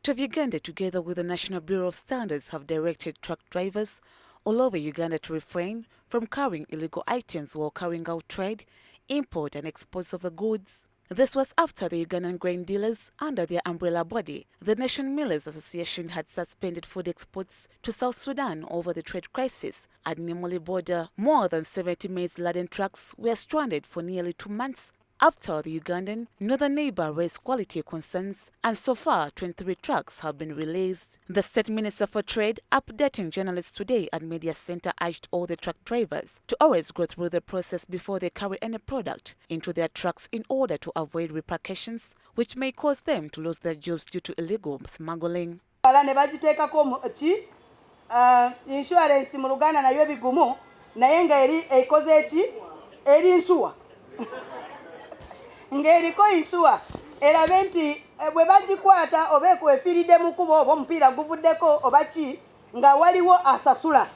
RITAH of Uganda, together with the National Bureau of Standards, have directed truck drivers all over Uganda to refrain from carrying illegal items while carrying out trade, import and export of the goods. This was after the Ugandan grain dealers, under their umbrella body, the Nation Millers Association, had suspended food exports to South Sudan over the trade crisis. At Nimuli border, more than 70 maize-laden trucks were stranded for nearly 2 months after the Ugandan northern neighbor raised quality concerns, and so far 23 trucks have been released. The State Minister for Trade, updating journalists today at Media Center, urged all the truck drivers to always go through the process before they carry any product into their trucks in order to avoid repercussions which may cause them to lose their jobs due to illegal smuggling. Insurance mu Luganda nayo bigumu naye nga ekoze eki eri insua ng'eriko insua erabe nti bwe bagikwata oba ekwefiridde mu kubo oba omupiira guvuddeko oba ki nga waliwo asasula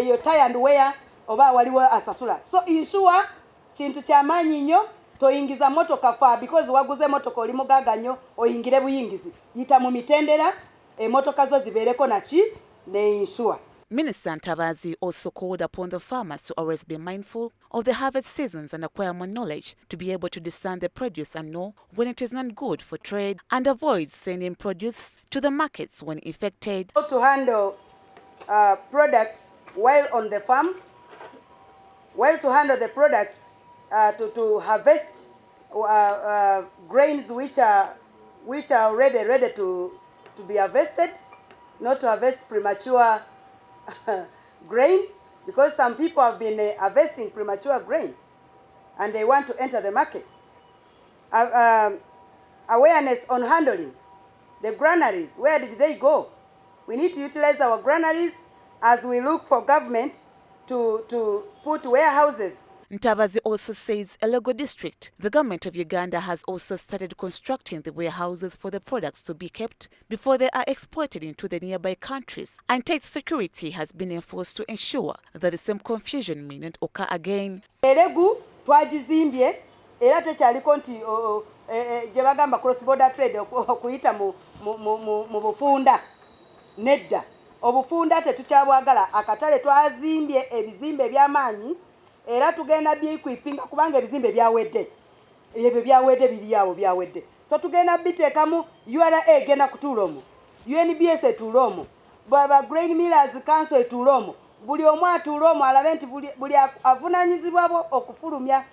yo tie and wear oba waliwo asasula. So insua kintu kyamaanyi nnyo. Toyingiza motoka fa because waguze motoka oli mugaga nnyo oyingire buyingizi yita mu mitendera emotoka zo zibeereko naki ne insua. Minister Ntabazi also called upon the farmers to always be mindful of the harvest seasons and acquire more knowledge to be able to discern the produce and know when it is not good for trade and avoid sending produce to the markets when infected. To handle products while on the farm, to handle the products to harvest grains which are ready to be harvested, not to harvest premature grain, because some people have been harvesting premature grain and they want to enter the market. Awareness on handling the granaries. Where did they go? We need to utilize our granaries as we look for government to put warehouses. Ntabazi also says a Logo district, the government of Uganda has also started constructing the warehouses for the products to be kept before they are exported into the nearby countries, and tight security has been enforced to ensure that the same confusion may not occur again. Eregu twagizimbye era tekyaliko nti gye bagamba cross border trade okuyita mu bufunda nedda obufunda tetukyabwagala. Akatale twazimbye ebizimbe by'amaanyi era tugenda byekwipinga kubanga ebizimbe byawedde ebyo byawedde biriyawo byawedde. So tugenda biteekamu URA egenda kutuula omwo, UNBS etuula omwo, baba Grain Millers Council etuula omwo, buli omu atuula omwo alabe nti buli avunaanyizibwako okufulumya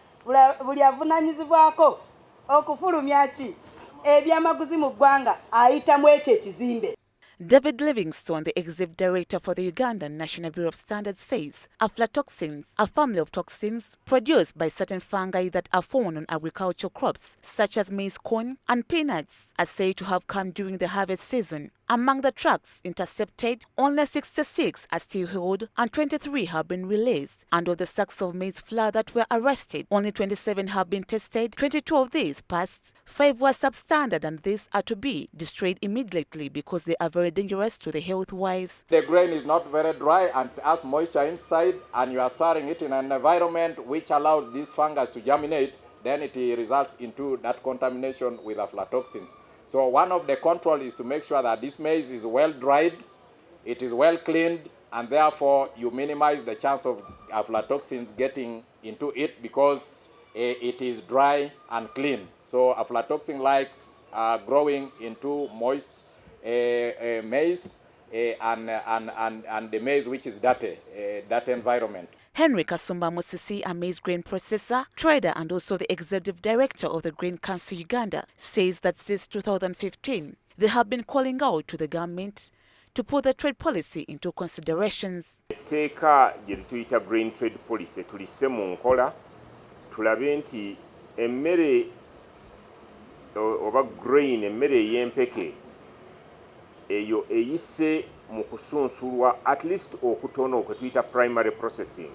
buli avunaanyizibwako okufulumya ki ebyamaguzi mu ggwanga ayitamu ekyo ekizimbe. David Livingstone, the executive director for the Ugandan National Bureau of Standards, says aflatoxins, a family of toxins produced by certain fungi that are found on agricultural crops such as maize, corn and peanuts, are said to have come during the harvest season. Among the trucks intercepted, only 66 are still held and 23 have been released. And of the sacks of maize flour that were arrested, only 27 have been tested. 22 of these passed, 5 were substandard, and these are to be destroyed immediately because they are very dangerous to the health-wise. The grain is not very dry and has moisture inside, and you are storing it in an environment which allows these fungus to germinate, then it results into that contamination with aflatoxins. So one of the control is to make sure that this maize is well dried, it is well cleaned, and therefore you minimize the chance of aflatoxins getting into it because it is dry and clean. So aflatoxin likes growing into moist maize and the maize which is dirty, that environment. Henry Kasumba Musisi, a maize grain processor, trader and also the executive director of the Grain Council Uganda, says that since 2015, they have been calling out to the government to put the trade policy into considerations. Etteeka gye tuyita grain trade policy tulisse mu nkola tulabe nti emmere oba grain emmere ey'empeke eyo eyise mu kusunsulwa at least okutono okwe tuyita primary processing.